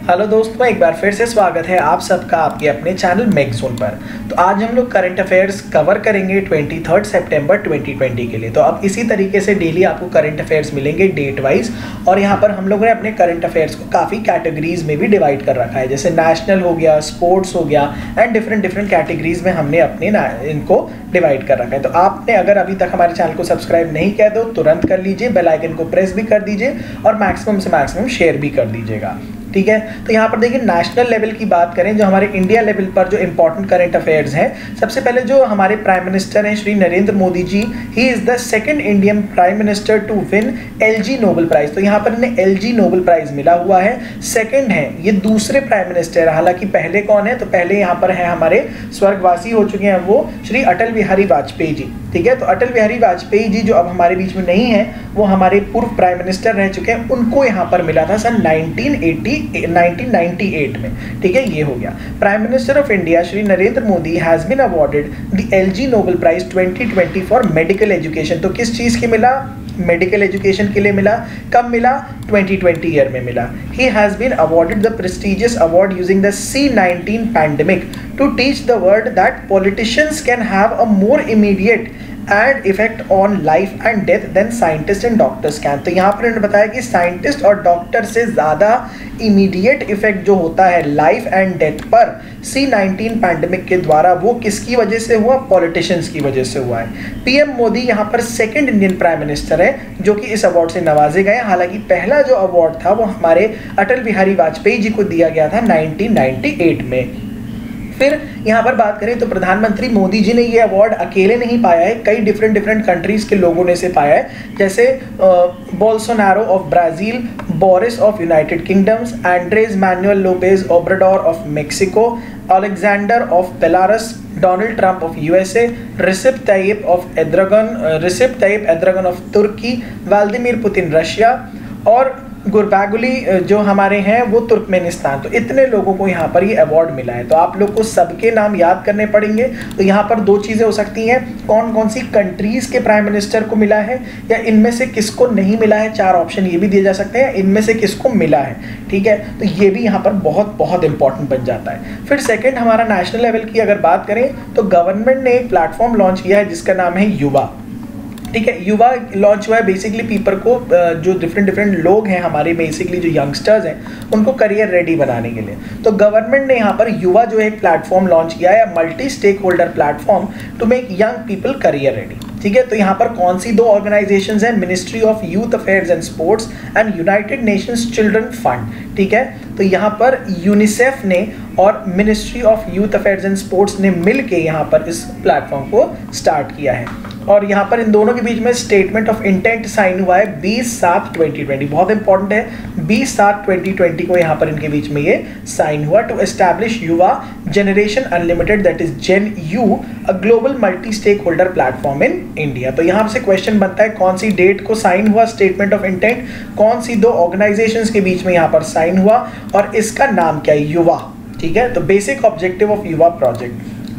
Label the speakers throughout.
Speaker 1: Hello दोस्तों, एक बार फिर से स्वागत है आप सबका आपके अपने चैनल मैगज़ोन पर। तो आज हम लोग करंट अफेयर्स कवर करेंगे 23 सितंबर 2020 के लिए। तो अब इसी तरीके से डेली आपको करंट अफेयर्स मिलेंगे डेट वाइज, और यहाँ पर हम लोगों ने अपने करंट अफेयर्स को काफ़ी कैटेगरीज में भी डिवाइड कर रखा है, जैसे नेशनल हो गया, स्पोर्ट्स हो गया, एंड डिफरेंट कैटेगरीज में हमने अपने इनको डिवाइड कर रखा है। तो आपने अगर अभी तक हमारे चैनल को सब्सक्राइब नहीं किया तो तुरंत कर लीजिए, बेल आइकन को प्रेस भी कर दीजिए और मैक्सिमम से मैक्सिमम शेयर भी कर दीजिएगा, ठीक है। तो यहाँ पर देखिए, नेशनल लेवल की बात करें, जो हमारे इंडिया लेवल पर जो इंपॉर्टेंट करंट अफेयर्स हैं, सबसे पहले जो हमारे प्राइम मिनिस्टर हैं Shri Narendra Modi ji, he is the second Indian prime minister to win एलजी नोबेल प्राइज। तो यहाँ पर इन्हें एलजी नोबेल प्राइज मिला हुआ है, सेकंड है, ये दूसरे प्राइम मिनिस्टर। हालांकि पहले कौन है, तो पहले यहाँ पर है हमारे स्वर्गवासी हो चुके हैं वो श्री अटल बिहारी वाजपेयी जी, ठीक है। तो अटल बिहारी वाजपेयी जी जो अब हमारे बीच में नहीं है, वो हमारे पूर्व प्राइम मिनिस्टर रह चुके हैं, उनको यहाँ पर मिला था सन 1998 में, ठीक है। ये हो गया। Prime minister of India Shri Narendra Modi has been awarded the एलजी Nobel Prize 2020 for medical education. तो किस चीज के मिला? मेडिकल एजुकेशन के लिए मिला। कब मिला? 2020 ईयर में मिला। He has been awarded the prestigious award using the C-19 pandemic to teach the world that politicians can have a more immediate and effect on life and death than scientist and doctors can. तो यहाँ पर इन्होंने बताया कि scientist और doctor से ज़्यादा immediate effect जो होता है लाइफ एंड डेथ पर C-19 पैंडेमिक के द्वारा, वो किसकी वजह से हुआ? पॉलिटिशियंस की वजह से हुआ है। पीएम मोदी यहाँ पर सेकंड इंडियन प्राइम मिनिस्टर है जो कि इस अवार्ड से नवाजे गए। हालांकि पहला जो अवार्ड था वो हमारे अटल बिहारी वाजपेयी जी को दिया गया था 1998 में। फिर यहाँ पर बात करें तो प्रधानमंत्री मोदी जी ने ये अवार्ड अकेले नहीं पाया है, कई डिफरेंट कंट्रीज के लोगों ने से पाया है, जैसे Bolsonaro of Brazil, Boris of United Kingdoms, Andres Manuel Lopez Obrador of Mexico, Alexander of Belarus, Donald Trump of USA, Recep Tayyip Erdogan of Turkey, Vladimir Putin Russia, और गुरबागुली जो हमारे हैं वो तुर्कमेनिस्तान। तो इतने लोगों को यहाँ पर ये अवार्ड मिला है। तो आप लोग को सबके नाम याद करने पड़ेंगे। तो यहाँ पर दो चीज़ें हो सकती हैं, कौन कौन सी कंट्रीज़ के प्राइम मिनिस्टर को मिला है, या इनमें से किसको नहीं मिला है। चार ऑप्शन ये भी दिए जा सकते हैं, इनमें से किसको मिला है, ठीक है। तो ये भी यहाँ पर बहुत इंपॉर्टेंट बन जाता है। फिर सेकेंड, हमारा नेशनल लेवल की अगर बात करें तो गवर्नमेंट ने एक प्लेटफॉर्म लॉन्च किया है जिसका नाम है युवा, ठीक है। युवा लॉन्च हुआ है बेसिकली पीपल को, जो डिफरेंट लोग हैं हमारे, बेसिकली जो यंगस्टर्स हैं, उनको करियर रेडी बनाने के लिए। तो गवर्नमेंट ने यहाँ पर युवा जो है एक प्लेटफॉर्म लॉन्च किया है, multi stake holder platform to make young people career ready, ठीक है। तो यहाँ पर कौन सी दो ऑर्गेनाइजेशंस हैं? Ministry of youth affairs and sports and United Nations children fund, ठीक है। तो यहाँ पर यूनिसेफ ने और ministry of youth affairs and sports ने मिलके यहाँ पर इस प्लेटफॉर्म को स्टार्ट किया है। और यहाँ पर इन दोनों के बीच में स्टेटमेंट ऑफ इंटेंट साइन हुआ है 20/7/2020, बहुत इंपॉर्टेंट है। 20/7/2020 को यहाँ पर इनके बीच में ये साइन हुआ, to establish Yuva generation unlimited, that is Gen U, a global multi stake holder platform in India. तो यहाँ से क्वेश्चन बनता है, कौन सी डेट को साइन हुआ स्टेटमेंट ऑफ इंटेंट, कौन सी दो ऑर्गेनाइजेशंस के बीच में यहाँ पर साइन हुआ, और इसका नाम क्या है? युवा, ठीक है। तो basic objective of Yuva project,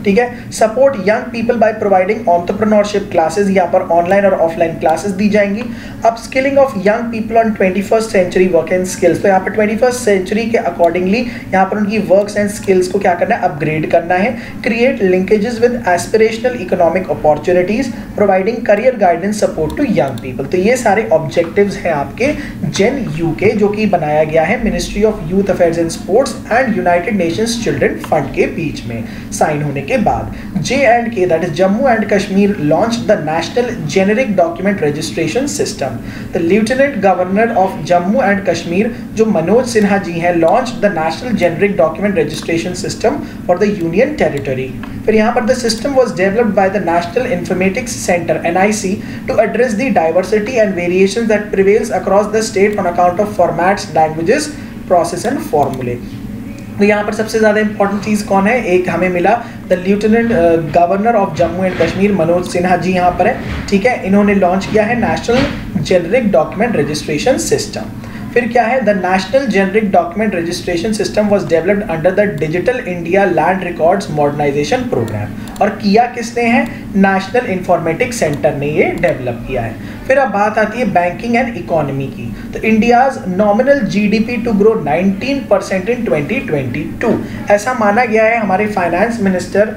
Speaker 1: ठीक है। Support young people by providing entrepreneurship classes, यहाँ पर ऑनलाइन और ऑफलाइन क्लासेस दी जाएंगी। Upskilling of young people on 21st century work and skills, तो यहाँ पर 21st सेंचुरी के अकॉर्डिंगली यहाँ पर उनकी वर्क्स एंड स्किल्स को क्या करना है? अपग्रेड करना है। Create linkages with aspirational economic opportunities, providing career guidance support to young people. तो ये सारे ऑब्जेक्टिव्स हैं आपके जेन यू के, जो कि बनाया गया है ministry of youth affairs and sports and United Nations children fund के बीच में साइन होने के बाद। J&K, that is Jammu and Kashmir, launched the National Generic Document Registration System. The Lieutenant Governor of Jammu and Kashmir, जो मनोज सिन्हा जी हैं, launched the National Generic Document Registration System for the Union Territory. फिर यहाँ पर the system was developed by the National Informatics Center (NIC) to address the diversity and variations that prevails across the state on account of formats, languages, process and formulae. तो यहाँ पर सबसे ज़्यादा important चीज़ कौन है? एक हमें मिला the lieutenant governor of Jammu and Kashmir Manoj Sinha ji यहाँ पर है, ठीक है। इन्होंने लॉन्च किया है national generic document registration system. फिर क्या है? The national generic document registration system was developed under the digital India land records modernisation programme, और किया किसने है? नेशनल इंफॉर्मेटिक्स सेंटर ने ये डेवलप किया है। फिर अब बात आती है बैंकिंग एंड इकोनॉमी की। तो India's nominal GDP to grow 19% in 2022, ऐसा माना गया है। हमारे फाइनेंस मिनिस्टर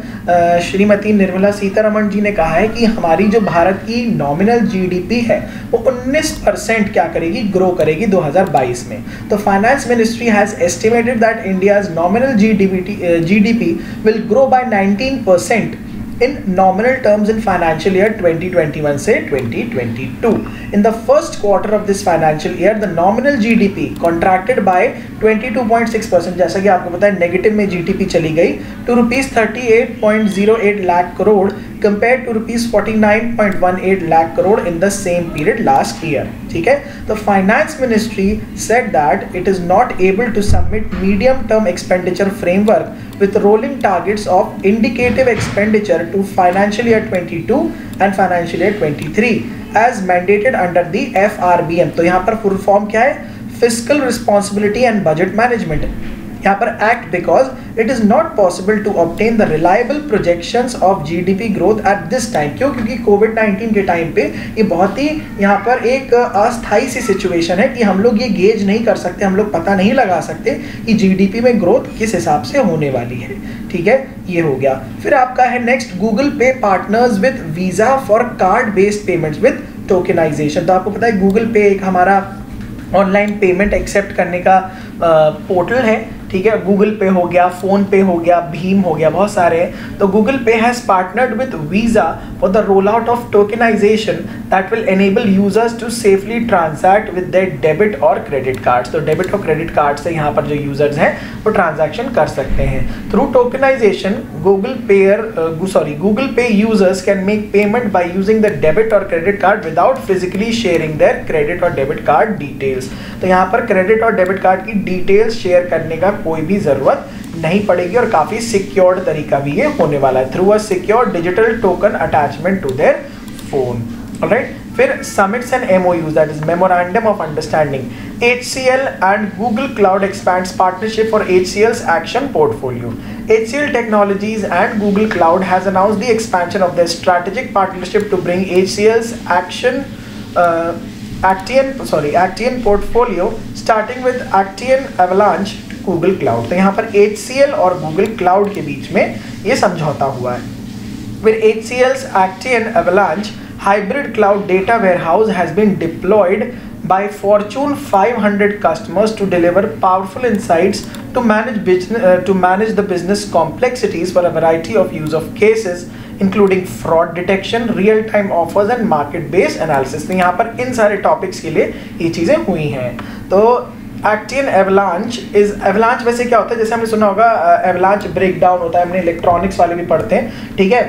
Speaker 1: श्रीमती निर्मला सीतारमण जी ने कहा है कि हमारी जो भारत की नॉमिनल जीडीपी है वो 19% क्या करेगी, ग्रो करेगी 2022 में। तो finance ministry has estimated that India's nominal GDP will grow by 19% in nominal terms in financial year 2021 से 2022. In the first quarter of this financial year, the nominal GDP contracted by 22.6%, जैसा कि आपको पता है negative में GDP चली गई, to rupees 38.08 lakh crore compared to rupees 49.18 lakh crore in the same period last year. ठीक है, तो finance ministry said that it is not able to submit medium term expenditure framework with rolling targets of indicative expenditure to financial year 22 and financial year 23 as mandated under the FRBM. तो यहाँ पर full form क्या है, Fiscal Responsibility and Budget Management यहाँ पर act, because it is not possible to obtain the reliable projections of GDP growth at this time. क्यों? क्योंकि कोविड-19 के टाइम पे ये बहुत ही यहाँ पर एक अस्थायी सी सिचुएशन है कि हम लोग ये गेज नहीं कर सकते, हम लोग पता नहीं लगा सकते कि जीडीपी में ग्रोथ किस हिसाब से होने वाली है। ठीक है, ये हो गया। फिर आपका है नेक्स्ट, गूगल पे partners with Visa for card based payments with tokenization. तो आपको पता है गूगल पे एक हमारा ऑनलाइन पेमेंट एक्सेप्ट करने का पोर्टल है। ठीक है, गूगल पे हो गया, फोन पे हो गया, भीम हो गया, बहुत सारे हैं। तो Google Pay has partnered with Visa for the roll out of tokenisation that will enable users to safely transact with their debit और क्रेडिट कार्ड्स। तो डेबिट और क्रेडिट कार्ड से यहाँ पर जो यूजर्स हैं वो ट्रांजैक्शन कर सकते हैं। Through tokenisation Google Pay users can make payment by using the debit और credit card without physically sharing their credit और डेबिट कार्ड डिटेल्स। तो यहाँ पर क्रेडिट और डेबिट कार्ड की डिटेल्स शेयर करने का कोई भी जरूरत नहीं पड़ेगी और काफी सिक्योर्ड तरीका भी ये होने वाला है, through a secure digital token attachment to their phone. Alright, फिर summits and MOUs, that is memorandum of understanding. HCL and Google Cloud expands partnership for HCL's action portfolio. HCL Technologies and Google Cloud has announced the expansion of their strategic partnership to bring HCL's Actian portfolio starting with Actian Avalanche to Google Cloud। तो यहाँ पर HCL और Google Cloud के बीच में ये समझौता हुआ है। With HCL's Actian Avalanche hybrid cloud data warehouse has been deployed by Fortune 500 customers to deliver powerful insights to manage the business complexities for a variety of use of cases including fraud detection, real-time offers and market-based analysis। तो यहाँ पर इन सारे topics के लिए ये चीज़ें हुई हैं। तो Actian Avalanche वैसे क्या होता है, जैसे हमने सुना होगा एवलांच ब्रेकडाउन होता है, हमने इलेक्ट्रॉनिक्स वाले भी पढ़ते हैं। ठीक है,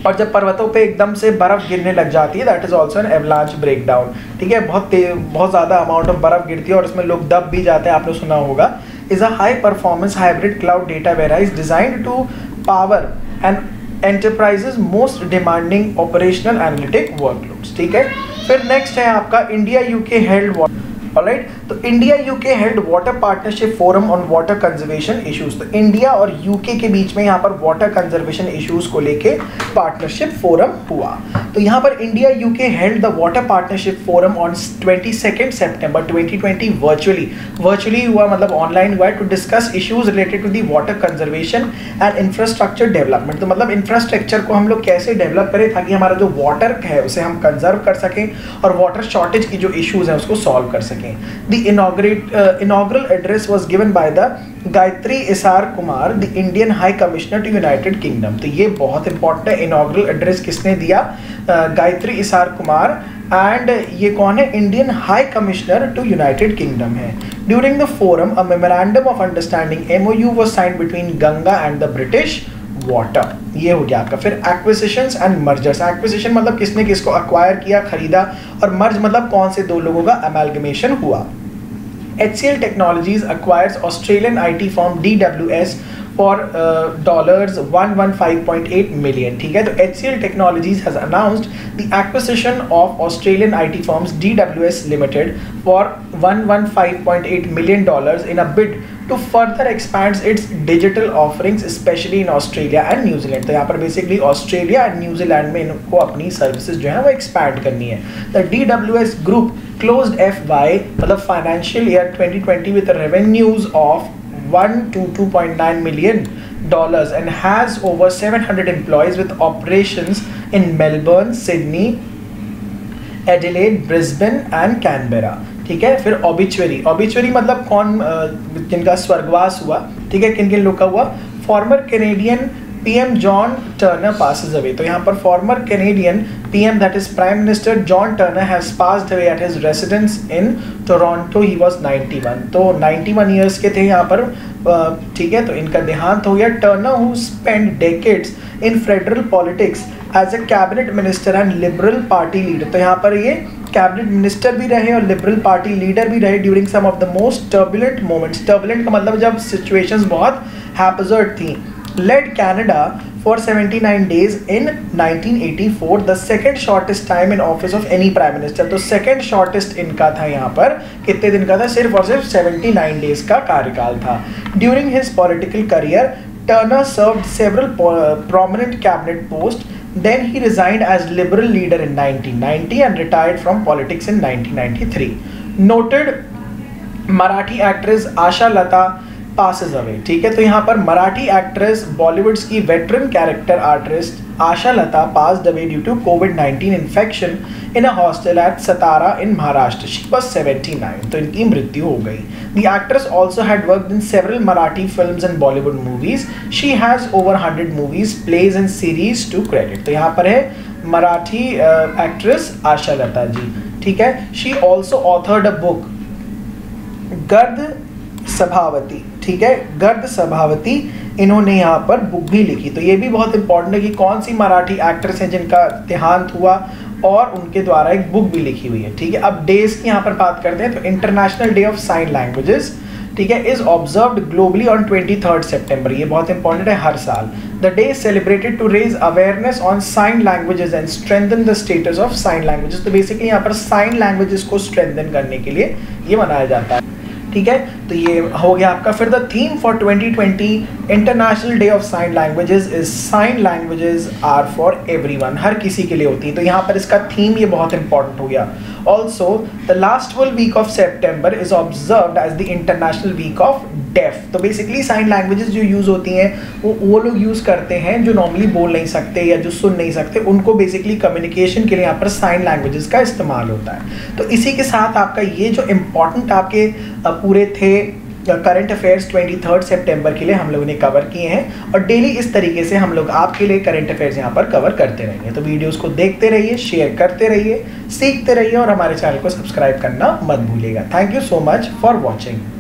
Speaker 1: और जब पर्वतों पे एकदम से बर्फ गिरने लग जाती है, that is also an avalanche breakdown. ठीक है, बहुत ज़्यादा अमाउंट ऑफ बर्फ गिरती है और उसमें लोग दब भी जाते हैं, आपने सुना होगा। Is a high performance hybrid cloud data warehouse designed to power and enterprises most demanding operational analytic workloads. ठीक है, फिर नेक्स्ट है आपका इंडिया यूके हेल्ड ऑलराइट, तो India UK held water partnership forum on water conservation issues. तो India और UK के बीच में यहाँ पर वाटर कंजर्वेशन इश्यूज को लेके पार्टनरशिप फोरम हुआ। तो यहाँ पर India UK held the water partnership forum on 22 September 2020 virtually हुआ, मतलब ऑनलाइन हुआ, to discuss issues related to the water conservation and infrastructure development. तो मतलब इंफ्रास्ट्रक्चर को हम लोग कैसे डेवलप करें ताकि हमारा जो वाटर है उसे हम कंजर्व कर सकें और वाटर शॉर्टेज की जो इश्यूज हैं उसको सॉल्व कर सकें। The inaugural address was given by the Gayatri Issar Kumar, the Indian high commissioner to United Kingdom. तो ये बहुत इंपॉर्टेंट है, इनॉग्रल एड्रेस किसने दिया, गायत्री इसार कुमार, एंड ये कौन है, Indian high commissioner to United Kingdom है। During the forum a memorandum of understanding MOU was signed between Ganga and the British water. ये हो गया आपका। फिर एक्विजिशंस एंड मर्जर्स, एक्विजिशन मतलब किसने किसको अक्वायर किया, खरीदा, और मर्ज मतलब कौन से दो लोगों का अमेलगमेशन हुआ। HCL Technologies acquires Australian IT firm DWS for $115.8 million। ठीक है, तो HCL Technologies has announced the acquisition of Australian IT firms DWS Limited for $115.8 million in a bid to further expands its digital offerings specially in Australia and New Zealand. तो यहाँ पर basically Australia and New Zealand में इनको अपनी services जो है वो expand करनी है। The DWS group closed FY मतलब financial year 2020 with revenues of $1 to $2.9 million and has over 700 employees with operations in Melbourne, Sydney, Adelaide, Brisbane and Canberra। ठीक है, फिर ऑबिचुअरी मतलब कौन जिनका स्वर्गवास हुआ, ठीक है, किन किन लोग का हुआ। Farmer Canadian PM John Turner passes away। तो यहाँ पर farmer Canadian PM that is prime minister John Turner has passed away at his residence in Toronto। he was 91। तो 91 ईयर्स के थे यहाँ पर, ठीक है, तो इनका देहांत हो गया। Turner who spend decades in federal politics as a cabinet minister and Liberal Party leader. तो यहाँ पर ये कैबिनेट मिनिस्टर भी रहे और लिबरल पार्टी लीडर भी रहे during some of the most turbulent moments. Turbulent का मतलब जब सिचुएशंस बहुत हैपजर्ड थी। led Canada for 79 days in 1984, the second shortest time in office of any prime minister। तो second shortest इनका था यहाँ पर, कितने दिन का था, सिर्फ और सिर्फ 79 days का कार्यकाल था। During his political career, Turner served several prominent cabinet posts. Then he resigned as Liberal leader in 1990 and retired from politics in 1993। Noted Marathi actress Asha Lata passes away। ठीक है, तो यहाँ पर मराठी एक्ट्रेस बॉलीवुड्स की veteran character artist Asha Lata passed away due to COVID-19 infection in a hostel at Satara in Maharashtra। She was 79। तो इनकी मृत्यु हो गई। The actress also had worked in several Marathi films and Bollywood movies। She has over 100 movies, plays and series to credit। तो यहाँ पर है Marathi actress आशा लता जी। ठीक है, she also authored a book गर्द सभावती। ठीक है, गर्द सभावती, इन्होंने यहाँ पर बुक भी लिखी। तो ये भी बहुत इंपॉर्टेंट है कि कौन सी मराठी एक्ट्रेस हैं जिनका देहांत हुआ और उनके द्वारा एक बुक भी लिखी हुई है। ठीक है, अब डेज की यहाँ पर बात करते हैं। तो International day of sign Languages, ठीक है, is observed globally on 23 September. ये बहुत इंपॉर्टेंट है हर साल। The day is celebrated to raise awareness on sign languages and strengthen the status of sign languages. तो बेसिकली यहाँ पर साइन लैंग्वेजेस को स्ट्रेंथन करने के लिए ये मनाया जाता है। ठीक है, तो ये हो गया आपका। फिर the theme for 2020 international day of sign languages is sign languages are for everyone. हर किसी के लिए होती है। तो यहाँ पर इसका थीम ये बहुत इंपॉर्टेंट हो गया। Also the last full week of September is observed as the International Week of the. Deaf basically sign languages जो यूज़ होती हैं वो लोग यूज़ करते हैं जो नॉर्मली बोल नहीं सकते या जो सुन नहीं सकते, उनको बेसिकली कम्युनिकेशन के लिए यहाँ पर साइन लैंग्वेजेस का इस्तेमाल होता है। तो इसी के साथ आपका ये जो इम्पॉर्टेंट आपके पूरे थे करंट अफेयर्स 23 सितंबर के लिए हम लोगों ने कवर किए हैं और डेली इस तरीके से हम लोग आपके लिए करंट अफेयर्स यहाँ पर कवर करते रहेंगे। तो वीडियोस को देखते रहिए, शेयर करते रहिए, सीखते रहिए और हमारे चैनल को सब्सक्राइब करना मत भूलिएगा। Thank you so much for watching.